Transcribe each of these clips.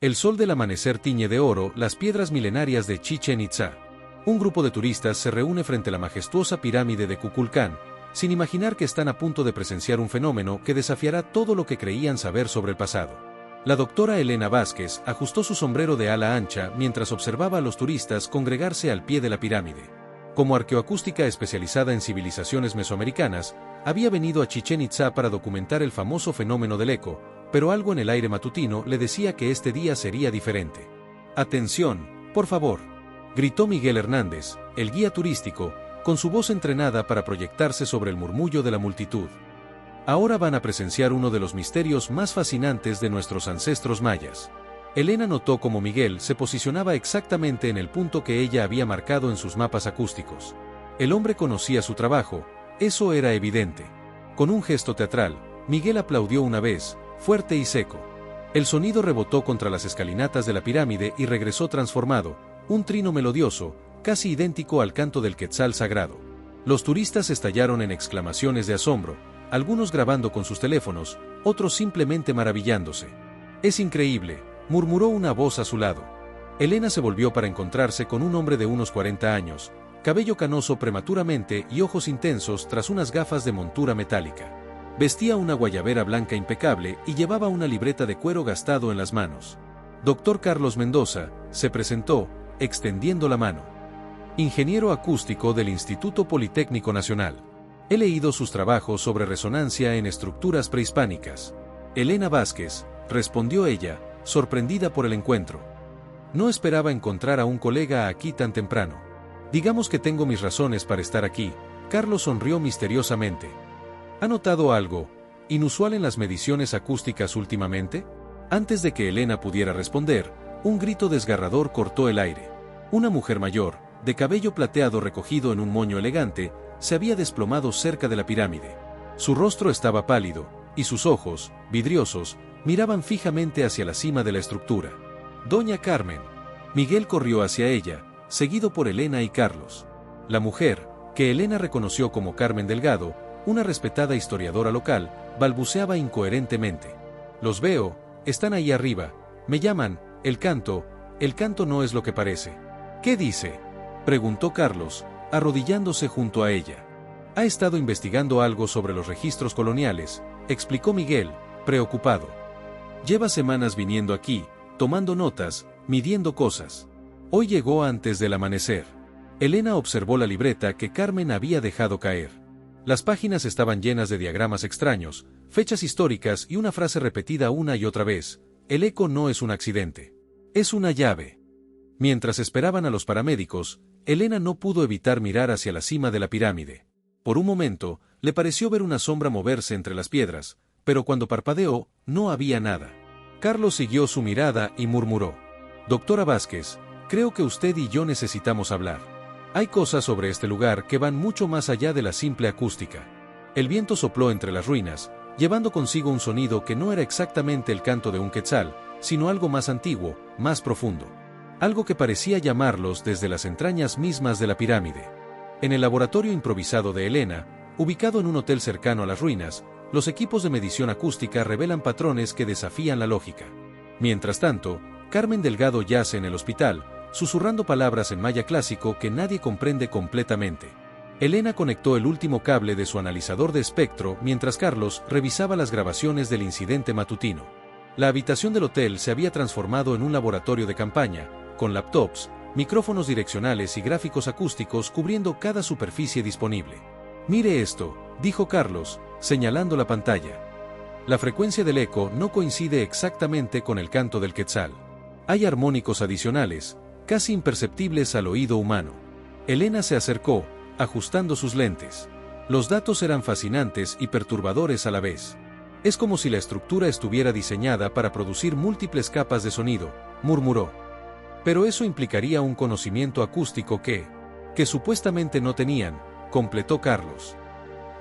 El sol del amanecer tiñe de oro las piedras milenarias de Chichén Itzá. Un grupo de turistas se reúne frente a la majestuosa pirámide de Kukulcán, sin imaginar que están a punto de presenciar un fenómeno que desafiará todo lo que creían saber sobre el pasado. La doctora Elena Vázquez ajustó su sombrero de ala ancha mientras observaba a los turistas congregarse al pie de la pirámide. Como arqueoacústica especializada en civilizaciones mesoamericanas, había venido a Chichén Itzá para documentar el famoso fenómeno del eco, pero algo en el aire matutino le decía que este día sería diferente. «Atención, por favor», gritó Miguel Hernández, el guía turístico, con su voz entrenada para proyectarse sobre el murmullo de la multitud. Ahora van a presenciar uno de los misterios más fascinantes de nuestros ancestros mayas. Elena notó cómo Miguel se posicionaba exactamente en el punto que ella había marcado en sus mapas acústicos. El hombre conocía su trabajo, eso era evidente. Con un gesto teatral, Miguel aplaudió una vez, fuerte y seco. El sonido rebotó contra las escalinatas de la pirámide y regresó transformado, un trino melodioso, casi idéntico al canto del quetzal sagrado. Los turistas estallaron en exclamaciones de asombro, algunos grabando con sus teléfonos, otros simplemente maravillándose. «Es increíble», murmuró una voz a su lado. Elena se volvió para encontrarse con un hombre de unos 40 años, cabello canoso prematuramente y ojos intensos tras unas gafas de montura metálica. Vestía una guayabera blanca impecable y llevaba una libreta de cuero gastado en las manos. «Dr. Carlos Mendoza», se presentó, extendiendo la mano. «Ingeniero acústico del Instituto Politécnico Nacional. He leído sus trabajos sobre resonancia en estructuras prehispánicas». «Elena Vázquez», respondió ella, sorprendida por el encuentro. «No esperaba encontrar a un colega aquí tan temprano». «Digamos que tengo mis razones para estar aquí», Carlos sonrió misteriosamente. «¿Ha notado algo inusual en las mediciones acústicas últimamente?» Antes de que Elena pudiera responder, un grito desgarrador cortó el aire. Una mujer mayor, de cabello plateado recogido en un moño elegante, se había desplomado cerca de la pirámide. Su rostro estaba pálido, y sus ojos, vidriosos, miraban fijamente hacia la cima de la estructura. «Doña Carmen». Miguel corrió hacia ella, seguido por Elena y Carlos. La mujer, que Elena reconoció como Carmen Delgado, una respetada historiadora local, balbuceaba incoherentemente. «Los veo, están ahí arriba, me llaman, el canto no es lo que parece». «¿Qué dice?», preguntó Carlos, arrodillándose junto a ella. «Ha estado investigando algo sobre los registros coloniales», explicó Miguel, preocupado. «Lleva semanas viniendo aquí, tomando notas, midiendo cosas. Hoy llegó antes del amanecer». Elena observó la libreta que Carmen había dejado caer. Las páginas estaban llenas de diagramas extraños, fechas históricas y una frase repetida una y otra vez: «El eco no es un accidente. Es una llave». Mientras esperaban a los paramédicos, Elena no pudo evitar mirar hacia la cima de la pirámide. Por un momento, le pareció ver una sombra moverse entre las piedras, pero cuando parpadeó, no había nada. Carlos siguió su mirada y murmuró: «Doctora Vázquez, creo que usted y yo necesitamos hablar. Hay cosas sobre este lugar que van mucho más allá de la simple acústica». El viento sopló entre las ruinas, llevando consigo un sonido que no era exactamente el canto de un quetzal, sino algo más antiguo, más profundo. Algo que parecía llamarlos desde las entrañas mismas de la pirámide. En el laboratorio improvisado de Elena, ubicado en un hotel cercano a las ruinas, los equipos de medición acústica revelan patrones que desafían la lógica. Mientras tanto, Carmen Delgado yace en el hospital, susurrando palabras en maya clásico que nadie comprende completamente. Elena conectó el último cable de su analizador de espectro mientras Carlos revisaba las grabaciones del incidente matutino. La habitación del hotel se había transformado en un laboratorio de campaña, con laptops, micrófonos direccionales y gráficos acústicos cubriendo cada superficie disponible. «Mire esto», dijo Carlos, señalando la pantalla. La frecuencia del eco no coincide exactamente con el canto del quetzal. Hay armónicos adicionales, casi imperceptibles al oído humano. Elena se acercó, ajustando sus lentes. Los datos eran fascinantes y perturbadores a la vez. «Es como si la estructura estuviera diseñada para producir múltiples capas de sonido», murmuró. «Pero eso implicaría un conocimiento acústico que supuestamente no tenían», completó Carlos.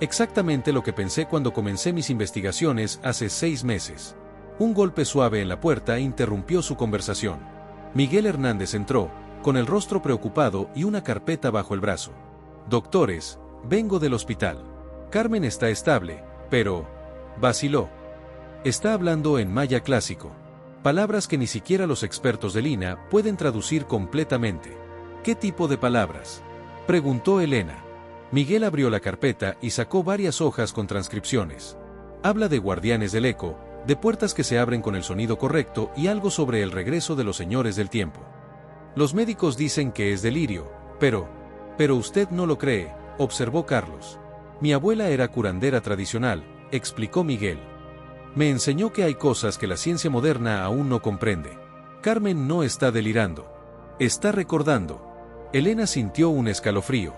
«Exactamente lo que pensé cuando comencé mis investigaciones hace 6 meses». Un golpe suave en la puerta interrumpió su conversación. Miguel Hernández entró, con el rostro preocupado y una carpeta bajo el brazo. «Doctores, vengo del hospital. Carmen está estable, pero...» vaciló. «Está hablando en maya clásico». Palabras que ni siquiera los expertos de Lina pueden traducir completamente. ¿Qué tipo de palabras?, preguntó Elena. Miguel abrió la carpeta y sacó varias hojas con transcripciones. Habla de guardianes del eco, de puertas que se abren con el sonido correcto y algo sobre el regreso de los señores del tiempo. Los médicos dicen que es delirio, pero usted no lo cree, observó Carlos. Mi abuela era curandera tradicional, explicó Miguel. Me enseñó que hay cosas que la ciencia moderna aún no comprende. Carmen no está delirando. Está recordando. Elena sintió un escalofrío.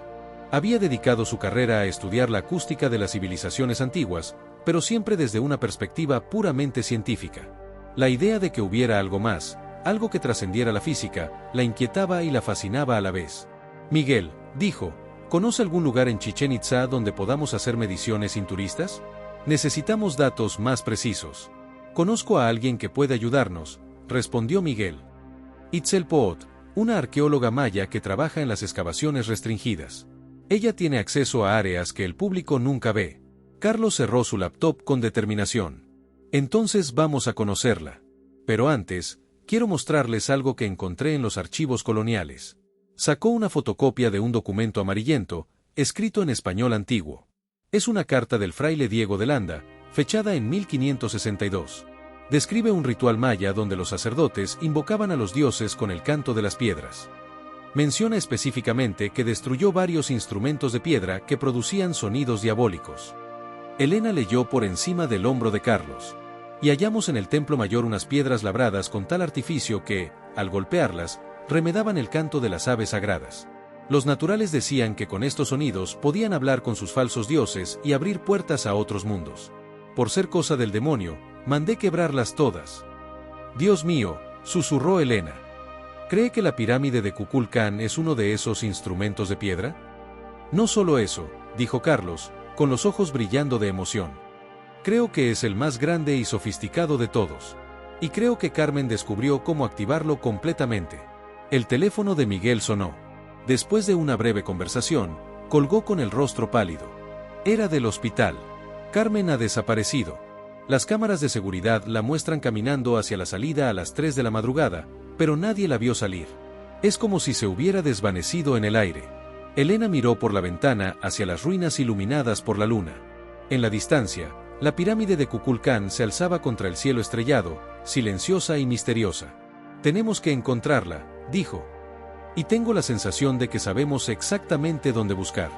Había dedicado su carrera a estudiar la acústica de las civilizaciones antiguas, pero siempre desde una perspectiva puramente científica. La idea de que hubiera algo más, algo que trascendiera la física, la inquietaba y la fascinaba a la vez. Miguel, dijo, ¿conoce algún lugar en Chichén Itzá donde podamos hacer mediciones sin turistas? Necesitamos datos más precisos. Conozco a alguien que puede ayudarnos, respondió Miguel. Itzel Poot, una arqueóloga maya que trabaja en las excavaciones restringidas. Ella tiene acceso a áreas que el público nunca ve. Carlos cerró su laptop con determinación. Entonces vamos a conocerla. Pero antes, quiero mostrarles algo que encontré en los archivos coloniales. Sacó una fotocopia de un documento amarillento, escrito en español antiguo. Es una carta del fraile Diego de Landa, fechada en 1562. Describe un ritual maya donde los sacerdotes invocaban a los dioses con el canto de las piedras. Menciona específicamente que destruyó varios instrumentos de piedra que producían sonidos diabólicos. Elena leyó por encima del hombro de Carlos. Y hallamos en el templo mayor unas piedras labradas con tal artificio que, al golpearlas, remedaban el canto de las aves sagradas. Los naturales decían que con estos sonidos podían hablar con sus falsos dioses y abrir puertas a otros mundos. Por ser cosa del demonio, mandé quebrarlas todas. Dios mío, susurró Elena. ¿Cree que la pirámide de Kukulcán es uno de esos instrumentos de piedra? No solo eso, dijo Carlos, con los ojos brillando de emoción. Creo que es el más grande y sofisticado de todos. Y creo que Carmen descubrió cómo activarlo completamente. El teléfono de Miguel sonó. Después de una breve conversación, colgó con el rostro pálido. Era del hospital. Carmen ha desaparecido. Las cámaras de seguridad la muestran caminando hacia la salida a las 3 de la madrugada, pero nadie la vio salir. Es como si se hubiera desvanecido en el aire. Elena miró por la ventana hacia las ruinas iluminadas por la luna. En la distancia, la pirámide de Kukulcán se alzaba contra el cielo estrellado, silenciosa y misteriosa. Tenemos que encontrarla, dijo. Y tengo la sensación de que sabemos exactamente dónde buscar.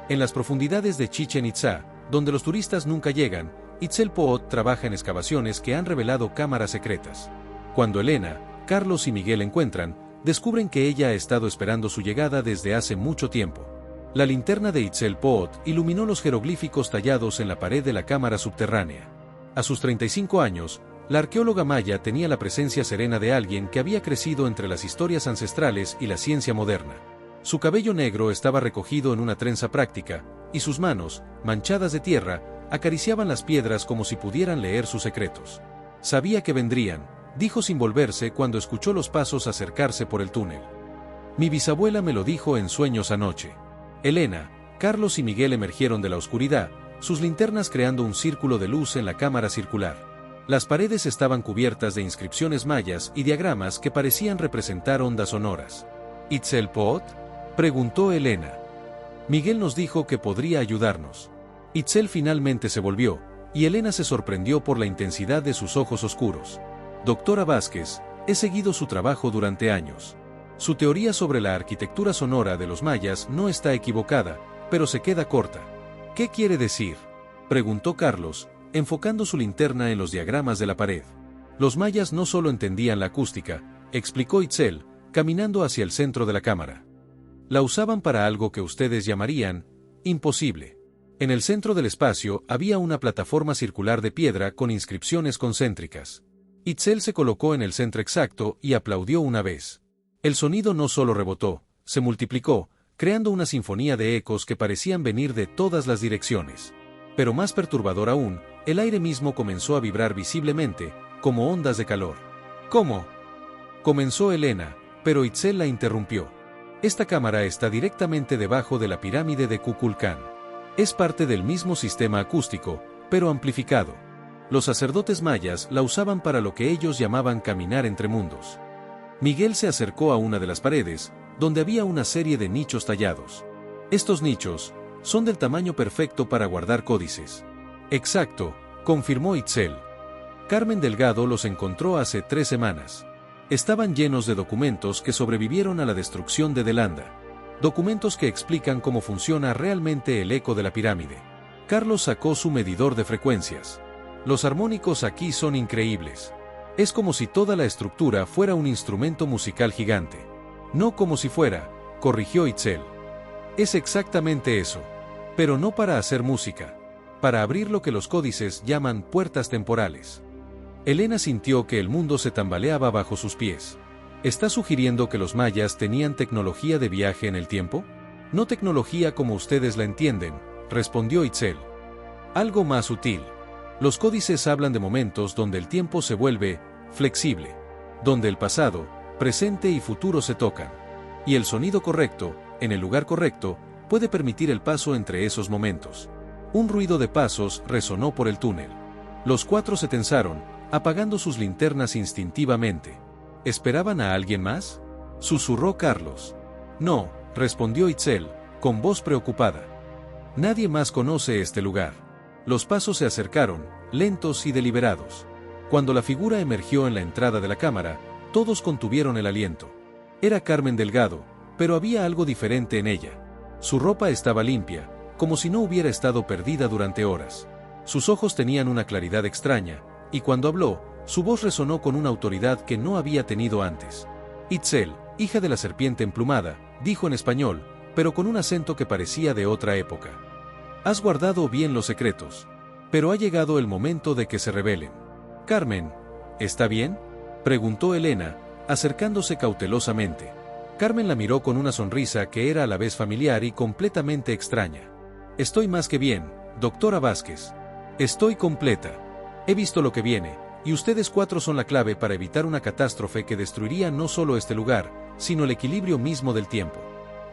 En las profundidades de Chichén Itzá, donde los turistas nunca llegan, Itzel Poot trabaja en excavaciones que han revelado cámaras secretas. Cuando Elena, Carlos y Miguel encuentran, descubren que ella ha estado esperando su llegada desde hace mucho tiempo. La linterna de Itzel Poot iluminó los jeroglíficos tallados en la pared de la cámara subterránea. A sus 35 años, la arqueóloga maya tenía la presencia serena de alguien que había crecido entre las historias ancestrales y la ciencia moderna. Su cabello negro estaba recogido en una trenza práctica, y sus manos, manchadas de tierra, acariciaban las piedras como si pudieran leer sus secretos. Sabía que vendrían, dijo sin volverse cuando escuchó los pasos acercarse por el túnel. Mi bisabuela me lo dijo en sueños anoche. Elena, Carlos y Miguel emergieron de la oscuridad, sus linternas creando un círculo de luz en la cámara circular. Las paredes estaban cubiertas de inscripciones mayas y diagramas que parecían representar ondas sonoras. ¿Itzel Poot?, preguntó Elena. Miguel nos dijo que podría ayudarnos. Itzel finalmente se volvió, y Elena se sorprendió por la intensidad de sus ojos oscuros. Doctora Vázquez, he seguido su trabajo durante años. Su teoría sobre la arquitectura sonora de los mayas no está equivocada, pero se queda corta. ¿Qué quiere decir?, preguntó Carlos, enfocando su linterna en los diagramas de la pared. Los mayas no solo entendían la acústica, explicó Itzel, caminando hacia el centro de la cámara. La usaban para algo que ustedes llamarían imposible. En el centro del espacio había una plataforma circular de piedra con inscripciones concéntricas. Itzel se colocó en el centro exacto y aplaudió una vez. El sonido no solo rebotó, se multiplicó, creando una sinfonía de ecos que parecían venir de todas las direcciones. Pero más perturbador aún, el aire mismo comenzó a vibrar visiblemente, como ondas de calor. ¿Cómo?, comenzó Elena, pero Itzel la interrumpió. Esta cámara está directamente debajo de la pirámide de Kukulcán. Es parte del mismo sistema acústico, pero amplificado. Los sacerdotes mayas la usaban para lo que ellos llamaban caminar entre mundos. Miguel se acercó a una de las paredes, donde había una serie de nichos tallados. Estos nichos son del tamaño perfecto para guardar códices. Exacto, confirmó Itzel. Carmen Delgado los encontró hace 3 semanas. Estaban llenos de documentos que sobrevivieron a la destrucción de Delanda. Documentos que explican cómo funciona realmente el eco de la pirámide. Carlos sacó su medidor de frecuencias. Los armónicos aquí son increíbles. Es como si toda la estructura fuera un instrumento musical gigante. No como si fuera, corrigió Itzel. Es exactamente eso. Pero no para hacer música. Para abrir lo que los códices llaman puertas temporales. Elena sintió que el mundo se tambaleaba bajo sus pies. ¿Está sugiriendo que los mayas tenían tecnología de viaje en el tiempo? No tecnología como ustedes la entienden, respondió Itzel. Algo más sutil. Los códices hablan de momentos donde el tiempo se vuelve flexible, donde el pasado, presente y futuro se tocan. Y el sonido correcto, en el lugar correcto, puede permitir el paso entre esos momentos. Un ruido de pasos resonó por el túnel. Los 4 se tensaron, apagando sus linternas instintivamente. ¿Esperaban a alguien más?, susurró Carlos. No, respondió Itzel, con voz preocupada. Nadie más conoce este lugar. Los pasos se acercaron, lentos y deliberados. Cuando la figura emergió en la entrada de la cámara, todos contuvieron el aliento. Era Carmen Delgado, pero había algo diferente en ella. Su ropa estaba limpia, como si no hubiera estado perdida durante horas. Sus ojos tenían una claridad extraña, y cuando habló, su voz resonó con una autoridad que no había tenido antes. Itzel, hija de la serpiente emplumada, dijo en español, pero con un acento que parecía de otra época. Has guardado bien los secretos. Pero ha llegado el momento de que se revelen. Carmen, ¿está bien?, preguntó Elena, acercándose cautelosamente. Carmen la miró con una sonrisa que era a la vez familiar y completamente extraña. Estoy más que bien, doctora Vázquez. Estoy completa. He visto lo que viene, y ustedes 4 son la clave para evitar una catástrofe que destruiría no solo este lugar, sino el equilibrio mismo del tiempo.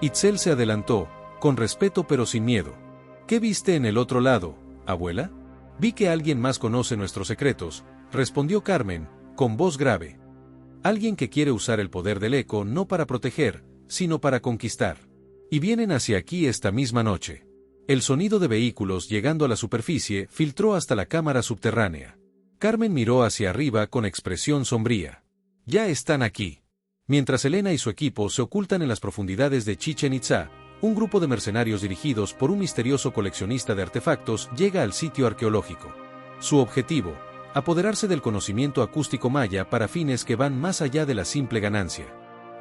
Itzel se adelantó, con respeto pero sin miedo. ¿Qué viste en el otro lado, abuela? Vi que alguien más conoce nuestros secretos, respondió Carmen, con voz grave. Alguien que quiere usar el poder del eco no para proteger, sino para conquistar. Y vienen hacia aquí esta misma noche. El sonido de vehículos llegando a la superficie filtró hasta la cámara subterránea. Carmen miró hacia arriba con expresión sombría. Ya están aquí. Mientras Elena y su equipo se ocultan en las profundidades de Chichén Itzá, un grupo de mercenarios dirigidos por un misterioso coleccionista de artefactos llega al sitio arqueológico. Su objetivo: apoderarse del conocimiento acústico maya para fines que van más allá de la simple ganancia.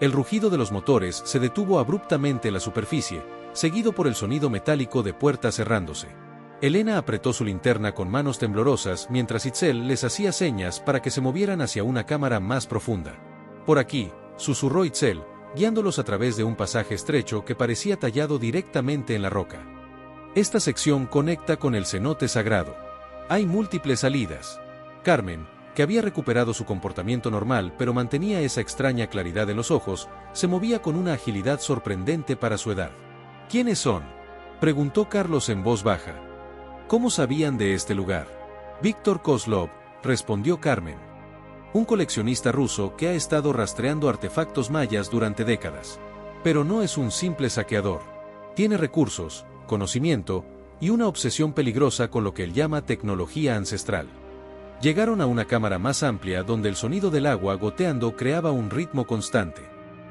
El rugido de los motores se detuvo abruptamente en la superficie, seguido por el sonido metálico de puertas cerrándose. Elena apretó su linterna con manos temblorosas mientras Itzel les hacía señas para que se movieran hacia una cámara más profunda. Por aquí, susurró Itzel, guiándolos a través de un pasaje estrecho que parecía tallado directamente en la roca. Esta sección conecta con el cenote sagrado. Hay múltiples salidas. Carmen, que había recuperado su comportamiento normal pero mantenía esa extraña claridad en los ojos, se movía con una agilidad sorprendente para su edad. ¿Quiénes son?, preguntó Carlos en voz baja. ¿Cómo sabían de este lugar? Víctor Kozlov, respondió Carmen. Un coleccionista ruso que ha estado rastreando artefactos mayas durante décadas. Pero no es un simple saqueador. Tiene recursos, conocimiento y una obsesión peligrosa con lo que él llama tecnología ancestral. Llegaron a una cámara más amplia donde el sonido del agua goteando creaba un ritmo constante.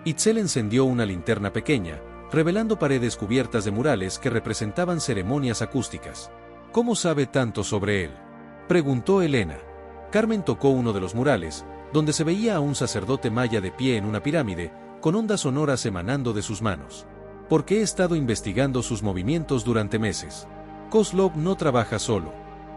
Itzel encendió una linterna pequeña, revelando paredes cubiertas de murales que representaban ceremonias acústicas. ¿Cómo sabe tanto sobre él?, preguntó Elena. Carmen tocó uno de los murales, donde se veía a un sacerdote maya de pie en una pirámide, con ondas sonoras emanando de sus manos. Porque he estado investigando sus movimientos durante meses. Kozlov no trabaja solo.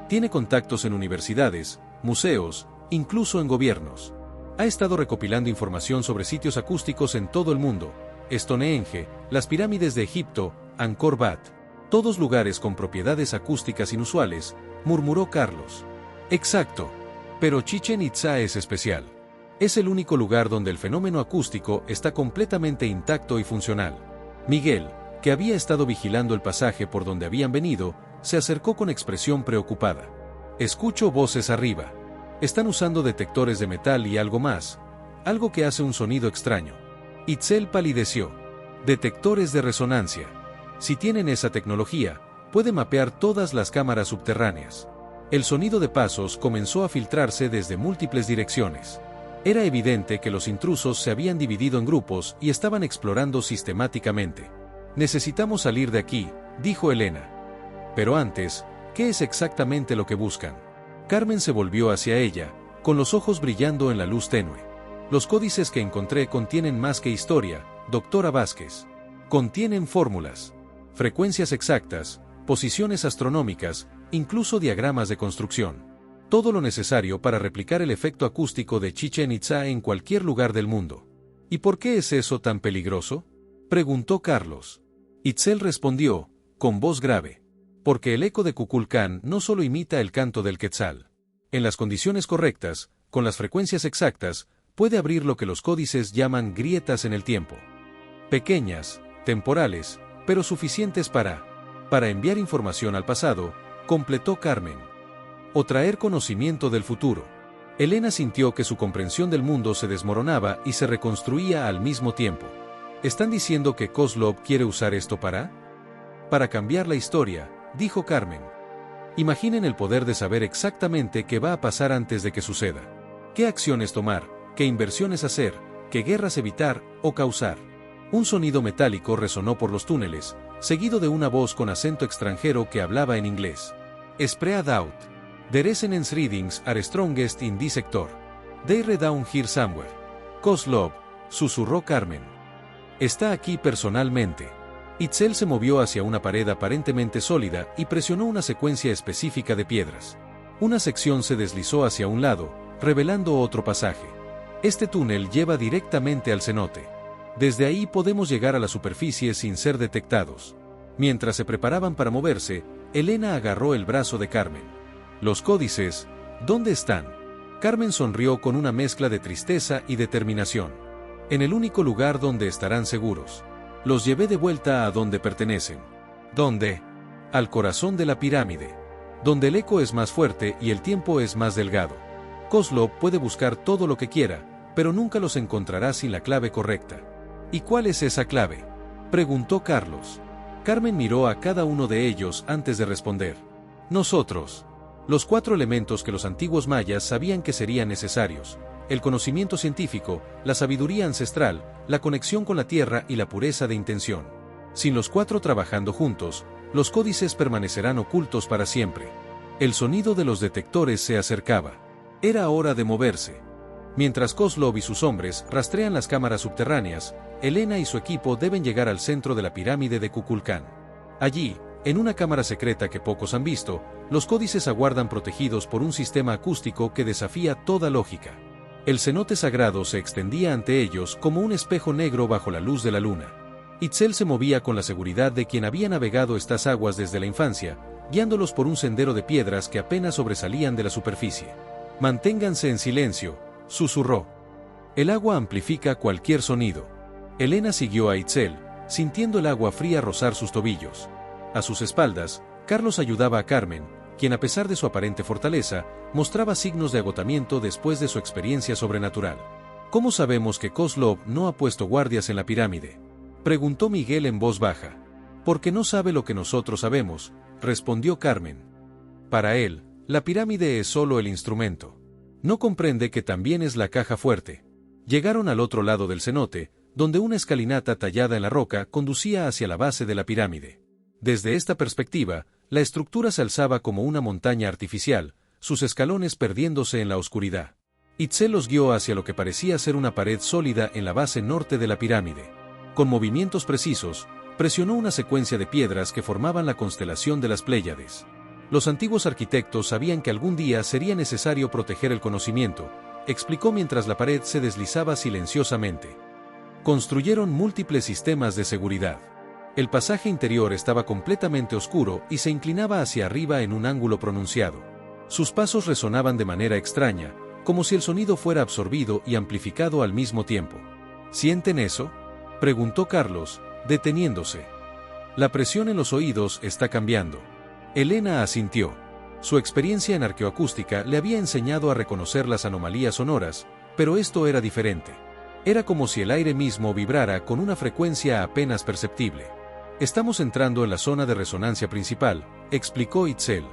Tiene contactos en universidades, museos, incluso en gobiernos. Ha estado recopilando información sobre sitios acústicos en todo el mundo: Stonehenge, las pirámides de Egipto, Angkor Wat. Todos lugares con propiedades acústicas inusuales, murmuró Carlos. Exacto. Pero Chichén Itzá es especial. Es el único lugar donde el fenómeno acústico está completamente intacto y funcional. Miguel, que había estado vigilando el pasaje por donde habían venido, se acercó con expresión preocupada. Escucho voces arriba. Están usando detectores de metal y algo más. Algo que hace un sonido extraño. Itzel palideció. Detectores de resonancia. Si tienen esa tecnología, puede mapear todas las cámaras subterráneas. El sonido de pasos comenzó a filtrarse desde múltiples direcciones. Era evidente que los intrusos se habían dividido en grupos y estaban explorando sistemáticamente. Necesitamos salir de aquí, dijo Elena. Pero antes, ¿qué es exactamente lo que buscan? Carmen se volvió hacia ella, con los ojos brillando en la luz tenue. Los códices que encontré contienen más que historia, doctora Vázquez. Contienen fórmulas, frecuencias exactas, posiciones astronómicas, incluso diagramas de construcción. Todo lo necesario para replicar el efecto acústico de Chichén Itzá en cualquier lugar del mundo. ¿Y por qué es eso tan peligroso?, preguntó Carlos. Itzel respondió, con voz grave. Porque el eco de Kukulcán no solo imita el canto del Quetzal. En las condiciones correctas, con las frecuencias exactas, puede abrir lo que los códices llaman grietas en el tiempo. Pequeñas, temporales, pero suficientes para enviar información al pasado, completó Carmen. O traer conocimiento del futuro. Elena sintió que su comprensión del mundo se desmoronaba y se reconstruía al mismo tiempo. ¿Están diciendo que Kozlov quiere usar esto para cambiar la historia?, dijo Carmen. Imaginen el poder de saber exactamente qué va a pasar antes de que suceda. ¿Qué acciones tomar? ¿Qué inversiones hacer? ¿Qué guerras evitar o causar? Un sonido metálico resonó por los túneles, seguido de una voz con acento extranjero que hablaba en inglés. Spread out. The resonance readings are strongest in this sector. They read down here somewhere. Kozlov, susurró Carmen. Está aquí personalmente. Itzel se movió hacia una pared aparentemente sólida y presionó una secuencia específica de piedras. Una sección se deslizó hacia un lado, revelando otro pasaje. Este túnel lleva directamente al cenote. Desde ahí podemos llegar a la superficie sin ser detectados. Mientras se preparaban para moverse, Elena agarró el brazo de Carmen. Los códices, ¿dónde están? Carmen sonrió con una mezcla de tristeza y determinación. En el único lugar donde estarán seguros. Los llevé de vuelta a donde pertenecen. ¿Dónde? Al corazón de la pirámide. Donde el eco es más fuerte y el tiempo es más delgado. Kozlov puede buscar todo lo que quiera, pero nunca los encontrará sin la clave correcta. ¿Y cuál es esa clave?, preguntó Carlos. Carmen miró a cada uno de ellos antes de responder. Nosotros. Los 4 elementos que los antiguos mayas sabían que serían necesarios. El conocimiento científico, la sabiduría ancestral, la conexión con la tierra y la pureza de intención. Sin los 4 trabajando juntos, los códices permanecerán ocultos para siempre. El sonido de los detectores se acercaba. Era hora de moverse. Mientras Kozlov y sus hombres rastrean las cámaras subterráneas, Elena y su equipo deben llegar al centro de la pirámide de Kukulcán. Allí, en una cámara secreta que pocos han visto, los códices aguardan protegidos por un sistema acústico que desafía toda lógica. El cenote sagrado se extendía ante ellos como un espejo negro bajo la luz de la luna. Itzel se movía con la seguridad de quien había navegado estas aguas desde la infancia, guiándolos por un sendero de piedras que apenas sobresalían de la superficie. Manténganse en silencio, susurró. El agua amplifica cualquier sonido. Elena siguió a Itzel, sintiendo el agua fría rozar sus tobillos. A sus espaldas, Carlos ayudaba a Carmen, quien a pesar de su aparente fortaleza, mostraba signos de agotamiento después de su experiencia sobrenatural. ¿Cómo sabemos que Kozlov no ha puesto guardias en la pirámide?, preguntó Miguel en voz baja. Porque no sabe lo que nosotros sabemos, respondió Carmen. Para él, la pirámide es solo el instrumento. No comprende que también es la caja fuerte. Llegaron al otro lado del cenote, donde una escalinata tallada en la roca conducía hacia la base de la pirámide. Desde esta perspectiva, la estructura se alzaba como una montaña artificial, sus escalones perdiéndose en la oscuridad. Itzel los guió hacia lo que parecía ser una pared sólida en la base norte de la pirámide. Con movimientos precisos, presionó una secuencia de piedras que formaban la constelación de las Pléyades. Los antiguos arquitectos sabían que algún día sería necesario proteger el conocimiento, explicó mientras la pared se deslizaba silenciosamente. Construyeron múltiples sistemas de seguridad. El pasaje interior estaba completamente oscuro y se inclinaba hacia arriba en un ángulo pronunciado. Sus pasos resonaban de manera extraña, como si el sonido fuera absorbido y amplificado al mismo tiempo. ¿Sienten eso?, preguntó Carlos, deteniéndose. La presión en los oídos está cambiando. Elena asintió. Su experiencia en arqueoacústica le había enseñado a reconocer las anomalías sonoras, pero esto era diferente. Era como si el aire mismo vibrara con una frecuencia apenas perceptible. Estamos entrando en la zona de resonancia principal, explicó Itzel.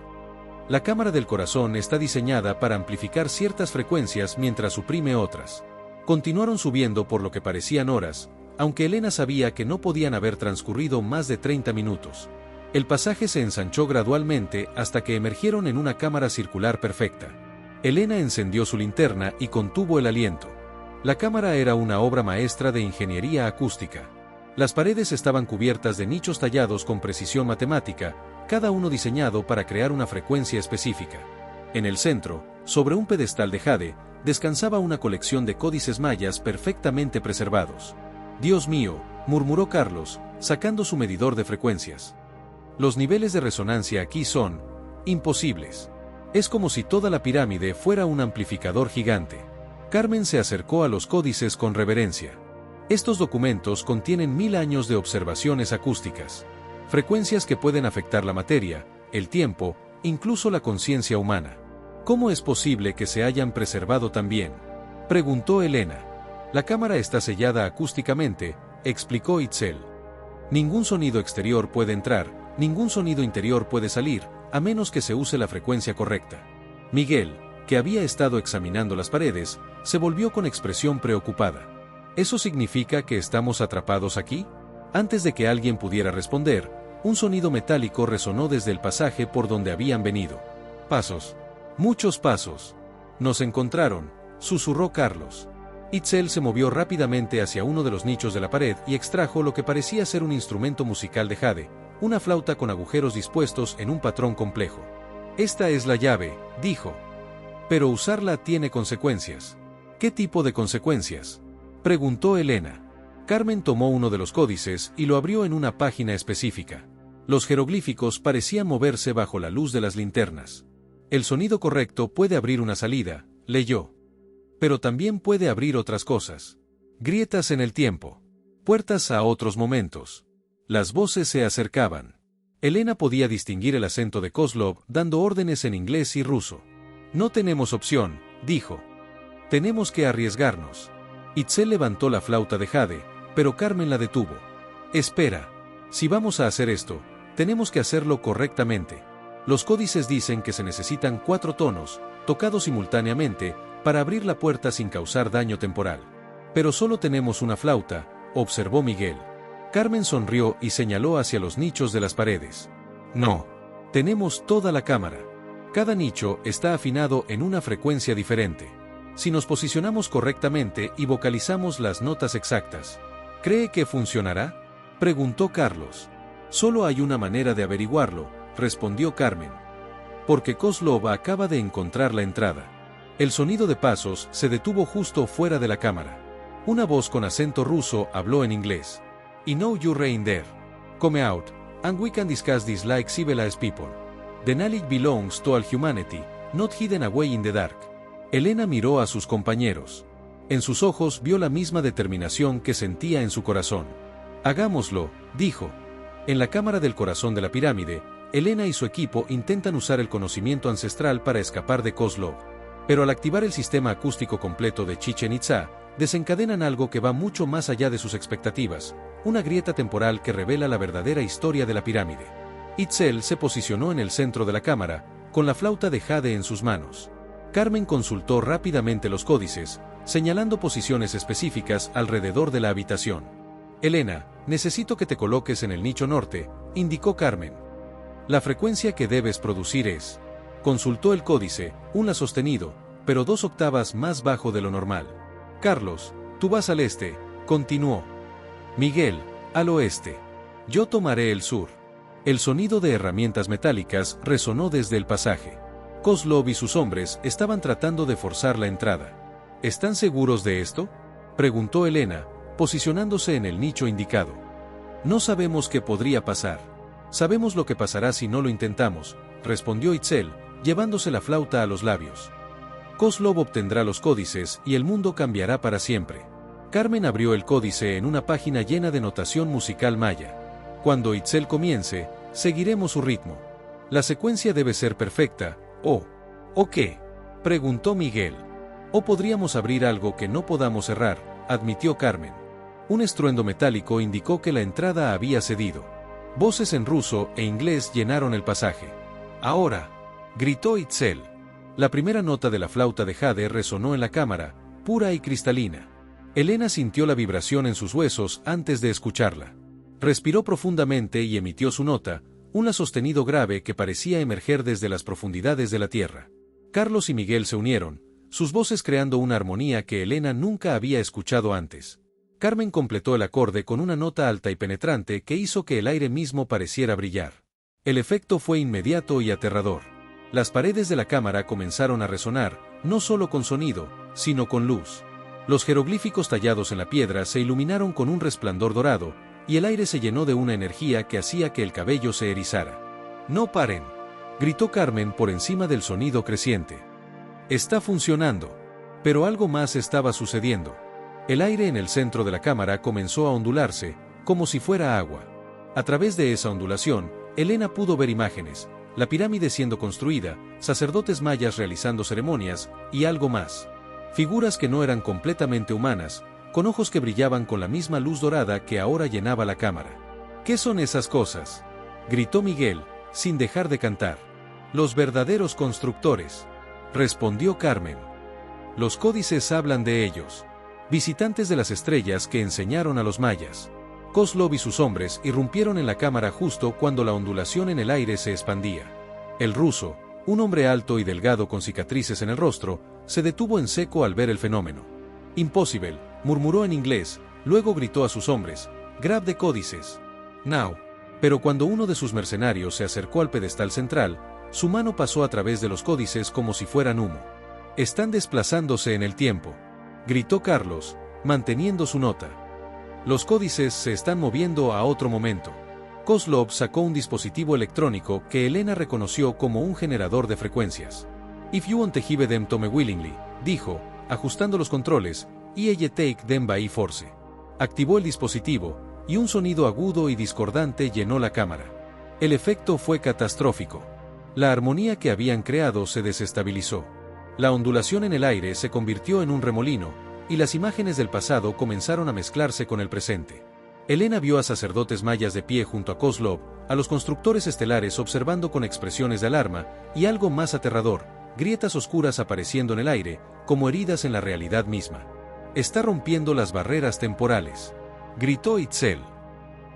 La cámara del corazón está diseñada para amplificar ciertas frecuencias mientras suprime otras. Continuaron subiendo por lo que parecían horas, aunque Elena sabía que no podían haber transcurrido más de 30 minutos. El pasaje se ensanchó gradualmente hasta que emergieron en una cámara circular perfecta. Elena encendió su linterna y contuvo el aliento. La cámara era una obra maestra de ingeniería acústica. Las paredes estaban cubiertas de nichos tallados con precisión matemática, cada uno diseñado para crear una frecuencia específica. En el centro, sobre un pedestal de jade, descansaba una colección de códices mayas perfectamente preservados. «Dios mío», murmuró Carlos, sacando su medidor de frecuencias. «Los niveles de resonancia aquí son imposibles. Es como si toda la pirámide fuera un amplificador gigante». Carmen se acercó a los códices con reverencia. Estos documentos contienen 1000 años de observaciones acústicas. Frecuencias que pueden afectar la materia, el tiempo, incluso la conciencia humana. ¿Cómo es posible que se hayan preservado tan bien?, preguntó Elena. La cámara está sellada acústicamente, explicó Itzel. Ningún sonido exterior puede entrar, ningún sonido interior puede salir, a menos que se use la frecuencia correcta. Miguel, que había estado examinando las paredes, se volvió con expresión preocupada. ¿Eso significa que estamos atrapados aquí? Antes de que alguien pudiera responder, un sonido metálico resonó desde el pasaje por donde habían venido. Pasos. Muchos pasos. Nos encontraron, susurró Carlos. Itzel se movió rápidamente hacia uno de los nichos de la pared y extrajo lo que parecía ser un instrumento musical de jade, una flauta con agujeros dispuestos en un patrón complejo. Esta es la llave, dijo. Pero usarla tiene consecuencias. ¿Qué tipo de consecuencias?, preguntó Elena. Carmen tomó uno de los códices y lo abrió en una página específica. Los jeroglíficos parecían moverse bajo la luz de las linternas. El sonido correcto puede abrir una salida, leyó. Pero también puede abrir otras cosas. Grietas en el tiempo. Puertas a otros momentos. Las voces se acercaban. Elena podía distinguir el acento de Kozlov dando órdenes en inglés y ruso. No tenemos opción, dijo. Tenemos que arriesgarnos. Itzel levantó la flauta de jade, pero Carmen la detuvo. Espera. Si vamos a hacer esto, tenemos que hacerlo correctamente. Los códices dicen que se necesitan 4 tonos, tocados simultáneamente, para abrir la puerta sin causar daño temporal. Pero solo tenemos una flauta, observó Miguel. Carmen sonrió y señaló hacia los nichos de las paredes. No. Tenemos toda la cámara. Cada nicho está afinado en una frecuencia diferente. Si nos posicionamos correctamente y vocalizamos las notas exactas, ¿cree que funcionará?, preguntó Carlos. Solo hay una manera de averiguarlo, respondió Carmen. Porque Kozlov acaba de encontrar la entrada. El sonido de pasos se detuvo justo fuera de la cámara. Una voz con acento ruso habló en inglés. I know you're in there. Come out, and we can discuss this like civilized people. The knowledge belongs to all humanity, not hidden away in the dark. Elena miró a sus compañeros. En sus ojos vio la misma determinación que sentía en su corazón. Hagámoslo, dijo. En la cámara del corazón de la pirámide, Elena y su equipo intentan usar el conocimiento ancestral para escapar de Kozlov. Pero al activar el sistema acústico completo de Chichén Itzá, desencadenan algo que va mucho más allá de sus expectativas, una grieta temporal que revela la verdadera historia de la pirámide. Itzel se posicionó en el centro de la cámara, con la flauta de jade en sus manos. Carmen consultó rápidamente los códices, señalando posiciones específicas alrededor de la habitación. Elena, necesito que te coloques en el nicho norte, indicó Carmen. La frecuencia que debes producir es... Consultó el códice, un la sostenido, pero 2 octavas más bajo de lo normal. Carlos, tú vas al este, continuó. Miguel, al oeste. Yo tomaré el sur. El sonido de herramientas metálicas resonó desde el pasaje. Kozlov y sus hombres estaban tratando de forzar la entrada. ¿Están seguros de esto?, preguntó Elena, posicionándose en el nicho indicado. No sabemos qué podría pasar. Sabemos lo que pasará si no lo intentamos, respondió Itzel, llevándose la flauta a los labios. Kozlov obtendrá los códices y el mundo cambiará para siempre. Carmen abrió el códice en una página llena de notación musical maya. Cuando Itzel comience, seguiremos su ritmo. La secuencia debe ser perfecta, ¿o qué? Preguntó Miguel. O podríamos abrir algo que no podamos cerrar, admitió Carmen. Un estruendo metálico indicó que la entrada había cedido. Voces en ruso e inglés llenaron el pasaje. Ahora, gritó Itzel. La primera nota de la flauta de jade resonó en la cámara, pura y cristalina. Elena sintió la vibración en sus huesos antes de escucharla. Respiró profundamente y emitió su nota, un la sostenido grave que parecía emerger desde las profundidades de la tierra. Carlos y Miguel se unieron, sus voces creando una armonía que Elena nunca había escuchado antes. Carmen completó el acorde con una nota alta y penetrante que hizo que el aire mismo pareciera brillar. El efecto fue inmediato y aterrador. Las paredes de la cámara comenzaron a resonar, no solo con sonido, sino con luz. Los jeroglíficos tallados en la piedra se iluminaron con un resplandor dorado, y el aire se llenó de una energía que hacía que el cabello se erizara. «¡No paren!», gritó Carmen por encima del sonido creciente. «Está funcionando». Pero algo más estaba sucediendo. El aire en el centro de la cámara comenzó a ondularse, como si fuera agua. A través de esa ondulación, Elena pudo ver imágenes, la pirámide siendo construida, sacerdotes mayas realizando ceremonias, y algo más. Figuras que no eran completamente humanas, con ojos que brillaban con la misma luz dorada que ahora llenaba la cámara. «¿Qué son esas cosas?», gritó Miguel, sin dejar de cantar. «Los verdaderos constructores», respondió Carmen. «Los códices hablan de ellos. Visitantes de las estrellas que enseñaron a los mayas». Kozlov y sus hombres irrumpieron en la cámara justo cuando la ondulación en el aire se expandía. El ruso, un hombre alto y delgado con cicatrices en el rostro, se detuvo en seco al ver el fenómeno. «Impossible», murmuró en inglés, luego gritó a sus hombres, «Grab the códices. Now». Pero cuando uno de sus mercenarios se acercó al pedestal central, su mano pasó a través de los códices como si fueran humo. «Están desplazándose en el tiempo», gritó Carlos, manteniendo su nota. «Los códices se están moviendo a otro momento». Kozlov sacó un dispositivo electrónico que Elena reconoció como un generador de frecuencias. «If you want to give them to me willingly», dijo, ajustando los controles, «y ella take them by force». Activó el dispositivo, y un sonido agudo y discordante llenó la cámara. El efecto fue catastrófico. La armonía que habían creado se desestabilizó. La ondulación en el aire se convirtió en un remolino, y las imágenes del pasado comenzaron a mezclarse con el presente. Elena vio a sacerdotes mayas de pie junto a Kozlov, a los constructores estelares observando con expresiones de alarma, y algo más aterrador, grietas oscuras apareciendo en el aire, como heridas en la realidad misma. «Está rompiendo las barreras temporales», gritó Itzel.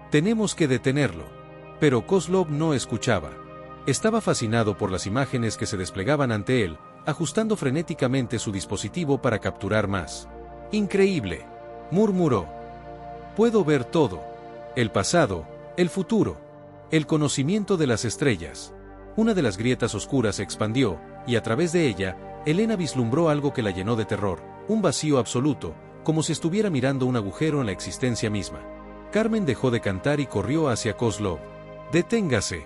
«Tenemos que detenerlo». Pero Kozlov no escuchaba. Estaba fascinado por las imágenes que se desplegaban ante él, ajustando frenéticamente su dispositivo para capturar más. «Increíble», murmuró. «Puedo ver todo. El pasado, el futuro, el conocimiento de las estrellas». Una de las grietas oscuras se expandió, y a través de ella, Elena vislumbró algo que la llenó de terror, un vacío absoluto, como si estuviera mirando un agujero en la existencia misma. Carmen dejó de cantar y corrió hacia Kozlov. «Deténgase.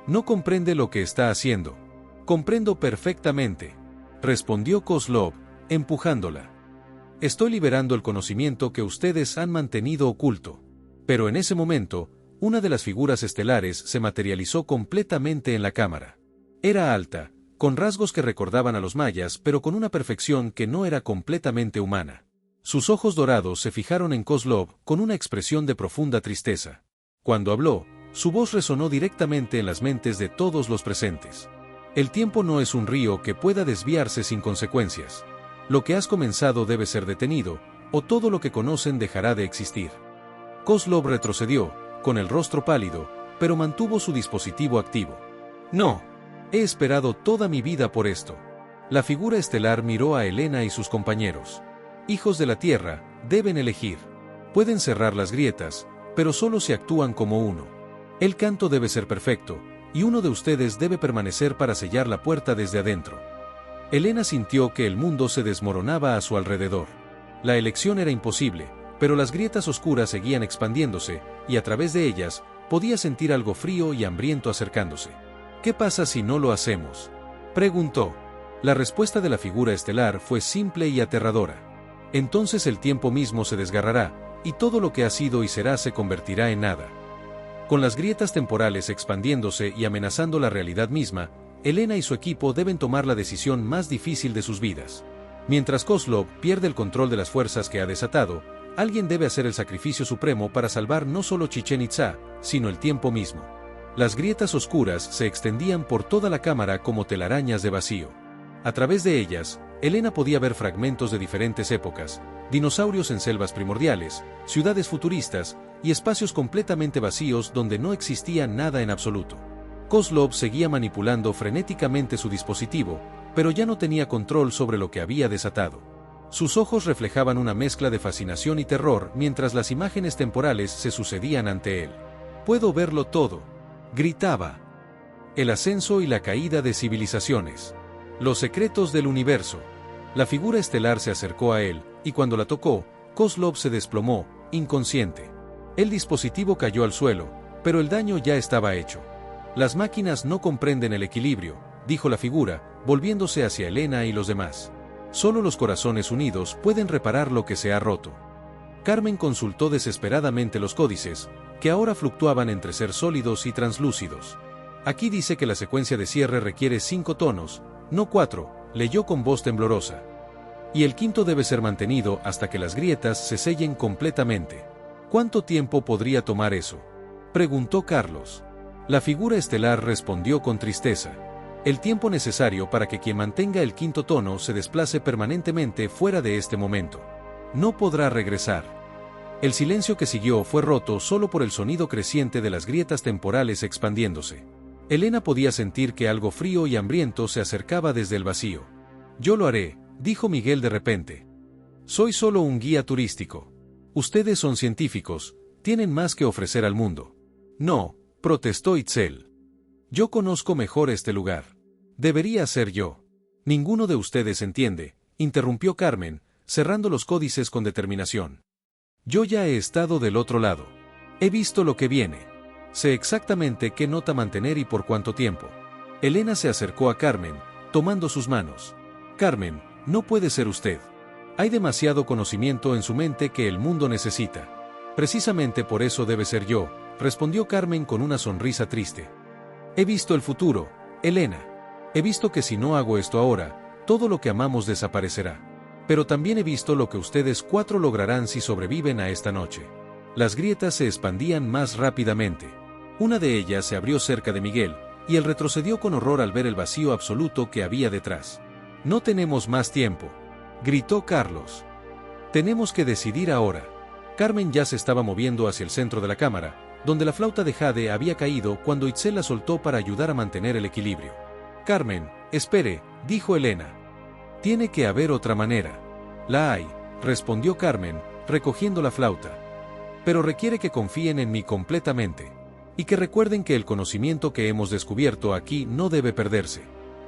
No comprende lo que está haciendo». «Comprendo perfectamente», respondió Kozlov, empujándola. «Estoy liberando el conocimiento que ustedes han mantenido oculto». Pero en ese momento, una de las figuras estelares se materializó completamente en la cámara. Era alta, con rasgos que recordaban a los mayas, pero con una perfección que no era completamente humana. Sus ojos dorados se fijaron en Kozlov con una expresión de profunda tristeza. Cuando habló, su voz resonó directamente en las mentes de todos los presentes. «El tiempo no es un río que pueda desviarse sin consecuencias. Lo que has comenzado debe ser detenido, o todo lo que conocen dejará de existir». Kozlov retrocedió, con el rostro pálido, pero mantuvo su dispositivo activo. «No. He esperado toda mi vida por esto». La figura estelar miró a Elena y sus compañeros. «Hijos de la Tierra, deben elegir. Pueden cerrar las grietas, pero solo si actúan como uno. El canto debe ser perfecto, y uno de ustedes debe permanecer para sellar la puerta desde adentro». Elena sintió que el mundo se desmoronaba a su alrededor. La elección era imposible, pero las grietas oscuras seguían expandiéndose, y a través de ellas, podía sentir algo frío y hambriento acercándose. «¿Qué pasa si no lo hacemos?», preguntó. La respuesta de la figura estelar fue simple y aterradora. «Entonces el tiempo mismo se desgarrará, y todo lo que ha sido y será se convertirá en nada». Con las grietas temporales expandiéndose y amenazando la realidad misma, Elena y su equipo deben tomar la decisión más difícil de sus vidas. Mientras Kozlov pierde el control de las fuerzas que ha desatado, alguien debe hacer el sacrificio supremo para salvar no solo Chichén Itzá, sino el tiempo mismo. Las grietas oscuras se extendían por toda la cámara como telarañas de vacío. A través de ellas, Elena podía ver fragmentos de diferentes épocas, dinosaurios en selvas primordiales, ciudades futuristas y espacios completamente vacíos donde no existía nada en absoluto. Kozlov seguía manipulando frenéticamente su dispositivo, pero ya no tenía control sobre lo que había desatado. Sus ojos reflejaban una mezcla de fascinación y terror mientras las imágenes temporales se sucedían ante él. «Puedo verlo todo», gritaba. El ascenso y la caída de civilizaciones. Los secretos del universo. La figura estelar se acercó a él, y cuando la tocó, Kozlov se desplomó, inconsciente. El dispositivo cayó al suelo, pero el daño ya estaba hecho. «Las máquinas no comprenden el equilibrio», dijo la figura, volviéndose hacia Elena y los demás. «Solo los corazones unidos pueden reparar lo que se ha roto». Carmen consultó desesperadamente los códices, que ahora fluctuaban entre ser sólidos y translúcidos. «Aquí dice que la secuencia de cierre requiere 5 tonos, no 4, leyó con voz temblorosa. «Y el quinto debe ser mantenido hasta que las grietas se sellen completamente». «¿Cuánto tiempo podría tomar eso?», preguntó Carlos. La figura estelar respondió con tristeza. «El tiempo necesario para que quien mantenga el quinto tono se desplace permanentemente fuera de este momento. No podrá regresar». El silencio que siguió fue roto solo por el sonido creciente de las grietas temporales expandiéndose. Elena podía sentir que algo frío y hambriento se acercaba desde el vacío. «Yo lo haré», dijo Miguel de repente. «Soy solo un guía turístico. Ustedes son científicos, tienen más que ofrecer al mundo». «No», protestó Itzel. «Yo conozco mejor este lugar. Debería ser yo». «Ninguno de ustedes entiende», interrumpió Carmen, cerrando los códices con determinación. «Yo ya he estado del otro lado. He visto lo que viene. Sé exactamente qué nota mantener y por cuánto tiempo». Elena se acercó a Carmen, tomando sus manos. «Carmen, no puede ser usted. Hay demasiado conocimiento en su mente que el mundo necesita». «Precisamente por eso debe ser yo», respondió Carmen con una sonrisa triste. «He visto el futuro, Elena. He visto que si no hago esto ahora, todo lo que amamos desaparecerá. Pero también he visto lo que ustedes 4 lograrán si sobreviven a esta noche». Las grietas se expandían más rápidamente. Una de ellas se abrió cerca de Miguel, y él retrocedió con horror al ver el vacío absoluto que había detrás. «No tenemos más tiempo», gritó Carlos. «Tenemos que decidir ahora». Carmen ya se estaba moviendo hacia el centro de la cámara, donde la flauta de jade había caído cuando Itzel la soltó para ayudar a mantener el equilibrio. «Carmen, espere», dijo Elena. «Tiene que haber otra manera». «La hay», respondió Carmen, recogiendo la flauta. «Pero requiere que confíen en mí completamente. Y que recuerden que el conocimiento que hemos descubierto aquí no debe perderse».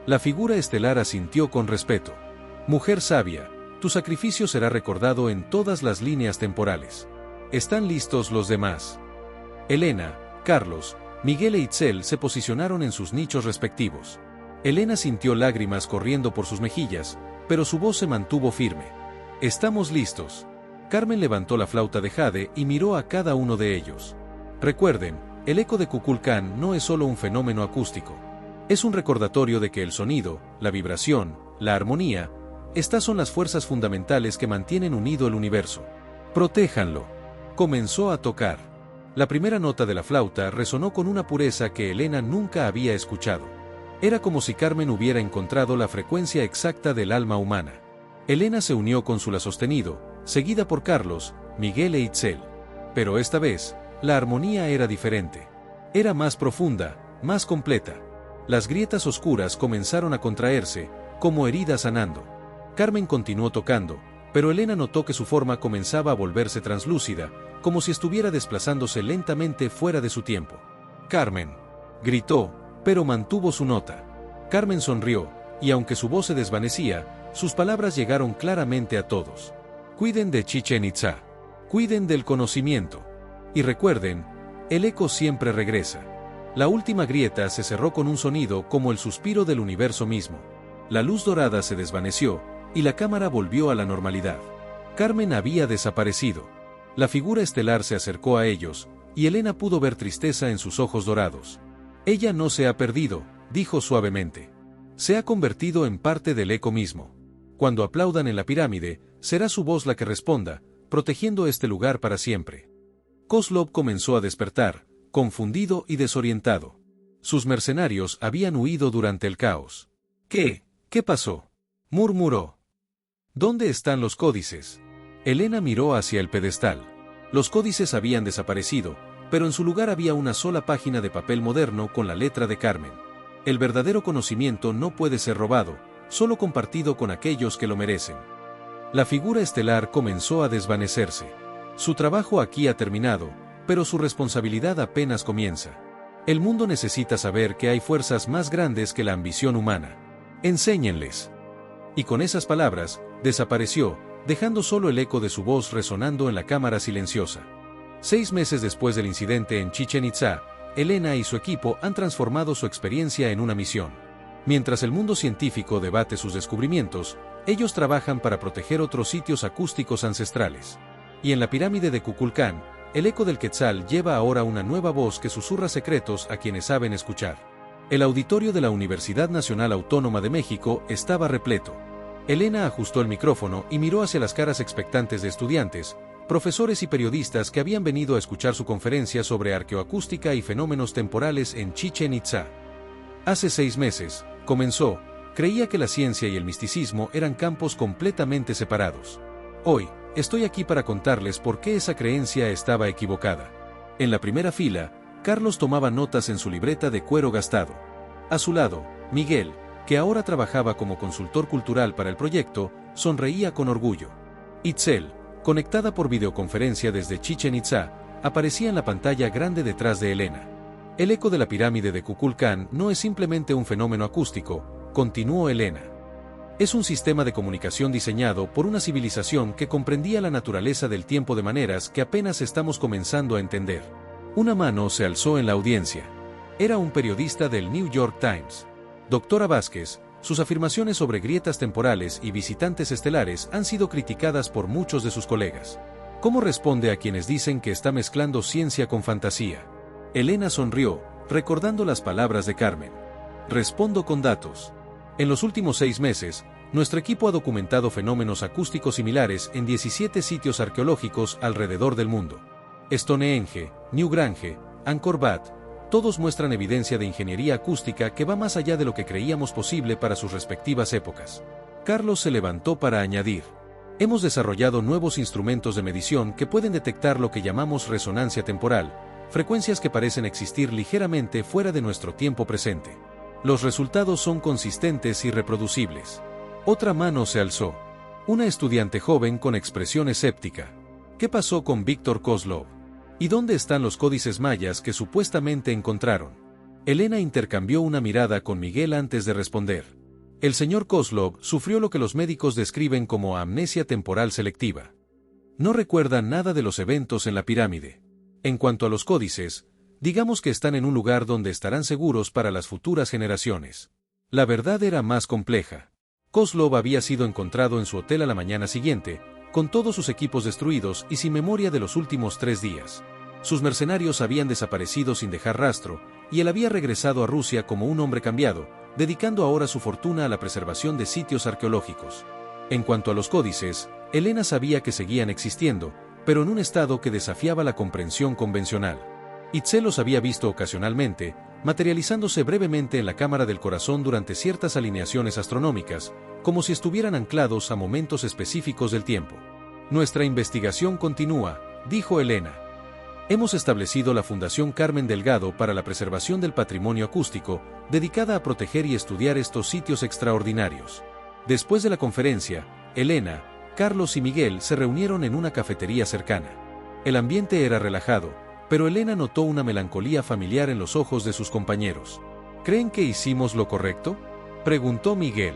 La figura estelar asintió con respeto. «Mujer sabia, tu sacrificio será recordado en todas las líneas temporales. ¿Están listos los demás?». Elena, Carlos, Miguel e Itzel se posicionaron en sus nichos respectivos. Elena sintió lágrimas corriendo por sus mejillas, pero su voz se mantuvo firme. «Estamos listos». Carmen levantó la flauta de jade y miró a cada uno de ellos. «Recuerden, el eco de Kukulcán no es solo un fenómeno acústico. Es un recordatorio de que el sonido, la vibración, la armonía, estas son las fuerzas fundamentales que mantienen unido el universo. Protéjanlo». Comenzó a tocar. La primera nota de la flauta resonó con una pureza que Elena nunca había escuchado. Era como si Carmen hubiera encontrado la frecuencia exacta del alma humana. Elena se unió con su la sostenido, seguida por Carlos, Miguel e Itzel. Pero esta vez, la armonía era diferente. Era más profunda, más completa. Las grietas oscuras comenzaron a contraerse, como heridas sanando. Carmen continuó tocando, pero Elena notó que su forma comenzaba a volverse translúcida, como si estuviera desplazándose lentamente fuera de su tiempo. «Carmen», gritó, pero mantuvo su nota. Carmen sonrió, y aunque su voz se desvanecía, sus palabras llegaron claramente a todos. «Cuiden de Chichén Itzá. Cuiden del conocimiento. Y recuerden, el eco siempre regresa». La última grieta se cerró con un sonido como el suspiro del universo mismo. La luz dorada se desvaneció, y la cámara volvió a la normalidad. Carmen había desaparecido. La figura estelar se acercó a ellos, y Elena pudo ver tristeza en sus ojos dorados. Ella no se ha perdido, dijo suavemente. Se ha convertido en parte del eco mismo. Cuando aplaudan en la pirámide, será su voz la que responda, protegiendo este lugar para siempre. Kozlov comenzó a despertar, confundido y desorientado. Sus mercenarios habían huido durante el caos. ¿Qué? ¿Qué pasó?, murmuró. ¿Dónde están los códices? Elena miró hacia el pedestal. Los códices habían desaparecido, pero en su lugar había una sola página de papel moderno con la letra de Carmen. El verdadero conocimiento no puede ser robado, solo compartido con aquellos que lo merecen. La figura estelar comenzó a desvanecerse. Su trabajo aquí ha terminado, pero su responsabilidad apenas comienza. El mundo necesita saber que hay fuerzas más grandes que la ambición humana. Enséñenles. Y con esas palabras, desapareció, dejando solo el eco de su voz resonando en la cámara silenciosa. 6 meses después del incidente en Chichén Itzá, Elena y su equipo han transformado su experiencia en una misión. Mientras el mundo científico debate sus descubrimientos, ellos trabajan para proteger otros sitios acústicos ancestrales. Y en la pirámide de Kukulcán, el eco del Quetzal lleva ahora una nueva voz que susurra secretos a quienes saben escuchar. El auditorio de la Universidad Nacional Autónoma de México estaba repleto. Elena ajustó el micrófono y miró hacia las caras expectantes de estudiantes, profesores y periodistas que habían venido a escuchar su conferencia sobre arqueoacústica y fenómenos temporales en Chichén Itzá. Hace 6 meses, comenzó, creía que la ciencia y el misticismo eran campos completamente separados. Hoy, estoy aquí para contarles por qué esa creencia estaba equivocada. En la primera fila, Carlos tomaba notas en su libreta de cuero gastado. A su lado, Miguel, que ahora trabajaba como consultor cultural para el proyecto, sonreía con orgullo. Itzel, conectada por videoconferencia desde Chichén Itzá, aparecía en la pantalla grande detrás de Elena. El eco de la pirámide de Kukulcán no es simplemente un fenómeno acústico, continuó Elena. Es un sistema de comunicación diseñado por una civilización que comprendía la naturaleza del tiempo de maneras que apenas estamos comenzando a entender. Una mano se alzó en la audiencia. Era un periodista del New York Times. Doctora Vázquez, sus afirmaciones sobre grietas temporales y visitantes estelares han sido criticadas por muchos de sus colegas. ¿Cómo responde a quienes dicen que está mezclando ciencia con fantasía? Elena sonrió, recordando las palabras de Carmen. Respondo con datos. En los últimos 6 meses, nuestro equipo ha documentado fenómenos acústicos similares en 17 sitios arqueológicos alrededor del mundo. Stonehenge, Newgrange, Angkor Wat, todos muestran evidencia de ingeniería acústica que va más allá de lo que creíamos posible para sus respectivas épocas. Carlos se levantó para añadir: hemos desarrollado nuevos instrumentos de medición que pueden detectar lo que llamamos resonancia temporal, frecuencias que parecen existir ligeramente fuera de nuestro tiempo presente. Los resultados son consistentes y reproducibles. Otra mano se alzó. Una estudiante joven con expresión escéptica. ¿Qué pasó con Víctor Kozlov? ¿Y dónde están los códices mayas que supuestamente encontraron? Elena intercambió una mirada con Miguel antes de responder. El señor Kozlov sufrió lo que los médicos describen como amnesia temporal selectiva. No recuerda nada de los eventos en la pirámide. En cuanto a los códices, digamos que están en un lugar donde estarán seguros para las futuras generaciones. La verdad era más compleja. Kozlov había sido encontrado en su hotel a la mañana siguiente, con todos sus equipos destruidos y sin memoria de los últimos 3 días. Sus mercenarios habían desaparecido sin dejar rastro, y él había regresado a Rusia como un hombre cambiado, dedicando ahora su fortuna a la preservación de sitios arqueológicos. En cuanto a los códices, Elena sabía que seguían existiendo, pero en un estado que desafiaba la comprensión convencional. Itzel los había visto ocasionalmente, materializándose brevemente en la cámara del corazón durante ciertas alineaciones astronómicas, como si estuvieran anclados a momentos específicos del tiempo. Nuestra investigación continúa, dijo Elena. Hemos establecido la Fundación Carmen Delgado para la preservación del patrimonio acústico, dedicada a proteger y estudiar estos sitios extraordinarios. Después de la conferencia, Elena, Carlos y Miguel se reunieron en una cafetería cercana. El ambiente era relajado, pero Elena notó una melancolía familiar en los ojos de sus compañeros. ¿Creen que hicimos lo correcto?, preguntó Miguel.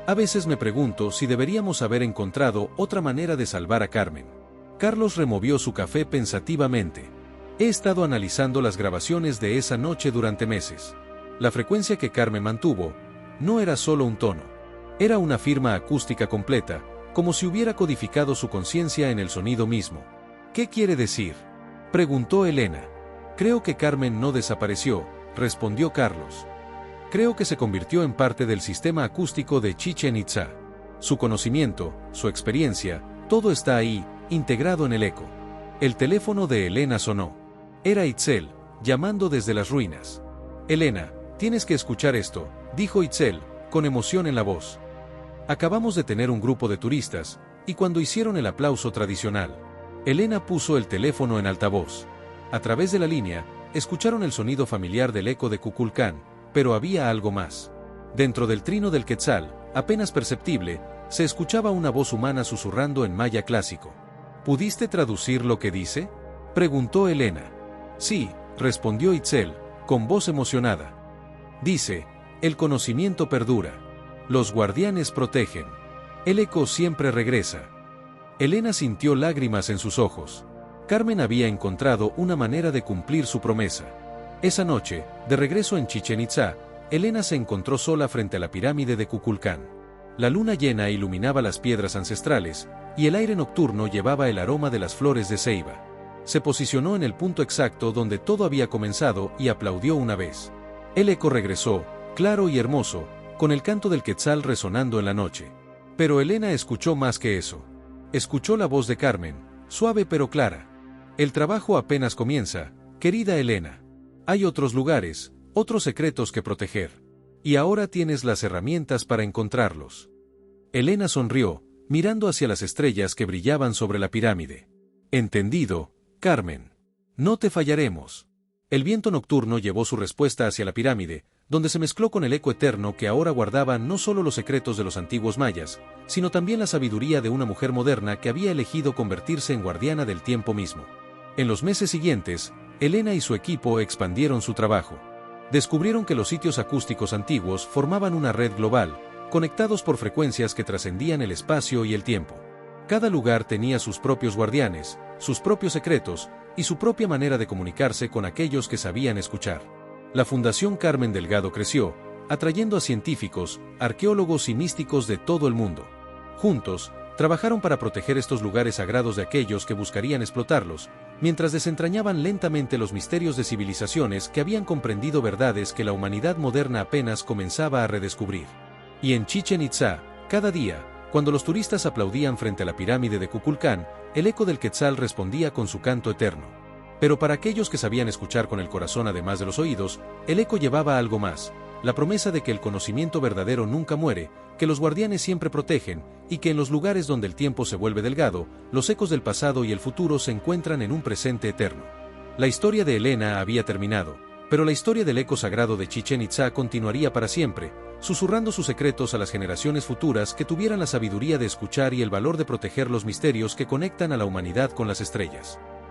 A veces me pregunto si deberíamos haber encontrado otra manera de salvar a Carmen. Carlos removió su café pensativamente. He estado analizando las grabaciones de esa noche durante meses. La frecuencia que Carmen mantuvo no era solo un tono. Era una firma acústica completa, como si hubiera codificado su conciencia en el sonido mismo. ¿Qué quiere decir? Preguntó Elena. Creo que Carmen no desapareció, respondió Carlos. Creo que se convirtió en parte del sistema acústico de Chichén Itzá. Su conocimiento, su experiencia, todo está ahí, integrado en el eco. El teléfono de Elena sonó. Era Itzel, llamando desde las ruinas. Elena, tienes que escuchar esto, dijo Itzel, con emoción en la voz. Acabamos de tener un grupo de turistas, y cuando hicieron el aplauso tradicional, Elena puso el teléfono en altavoz. A través de la línea, escucharon el sonido familiar del eco de Kukulcán, pero había algo más. Dentro del trino del quetzal, apenas perceptible, se escuchaba una voz humana susurrando en maya clásico. ¿Pudiste traducir lo que dice?, preguntó Elena. Sí, respondió Itzel, con voz emocionada. Dice, el conocimiento perdura. Los guardianes protegen. El eco siempre regresa. Elena sintió lágrimas en sus ojos. Carmen había encontrado una manera de cumplir su promesa. Esa noche, de regreso en Chichén Itzá, Elena se encontró sola frente a la pirámide de Kukulcán. La luna llena iluminaba las piedras ancestrales, y el aire nocturno llevaba el aroma de las flores de ceiba. Se posicionó en el punto exacto donde todo había comenzado y aplaudió una vez. El eco regresó, claro y hermoso, con el canto del quetzal resonando en la noche. Pero Elena escuchó más que eso. Escuchó la voz de Carmen, suave pero clara. El trabajo apenas comienza, querida Elena. Hay otros lugares, otros secretos que proteger. Y ahora tienes las herramientas para encontrarlos. Elena sonrió, mirando hacia las estrellas que brillaban sobre la pirámide. Entendido, Carmen. No te fallaremos. El viento nocturno llevó su respuesta hacia la pirámide, donde se mezcló con el eco eterno que ahora guardaba no solo los secretos de los antiguos mayas, sino también la sabiduría de una mujer moderna que había elegido convertirse en guardiana del tiempo mismo. En los meses siguientes, Elena y su equipo expandieron su trabajo. Descubrieron que los sitios acústicos antiguos formaban una red global, conectados por frecuencias que trascendían el espacio y el tiempo. Cada lugar tenía sus propios guardianes, sus propios secretos, y su propia manera de comunicarse con aquellos que sabían escuchar. La Fundación Carmen Delgado creció, atrayendo a científicos, arqueólogos y místicos de todo el mundo. Juntos, trabajaron para proteger estos lugares sagrados de aquellos que buscarían explotarlos, mientras desentrañaban lentamente los misterios de civilizaciones que habían comprendido verdades que la humanidad moderna apenas comenzaba a redescubrir. Y en Chichén Itzá, cada día, cuando los turistas aplaudían frente a la pirámide de Kukulcán, el eco del quetzal respondía con su canto eterno. Pero para aquellos que sabían escuchar con el corazón además de los oídos, el eco llevaba algo más, la promesa de que el conocimiento verdadero nunca muere, que los guardianes siempre protegen, y que en los lugares donde el tiempo se vuelve delgado, los ecos del pasado y el futuro se encuentran en un presente eterno. La historia de Elena había terminado, pero la historia del eco sagrado de Chichén Itzá continuaría para siempre, susurrando sus secretos a las generaciones futuras que tuvieran la sabiduría de escuchar y el valor de proteger los misterios que conectan a la humanidad con las estrellas.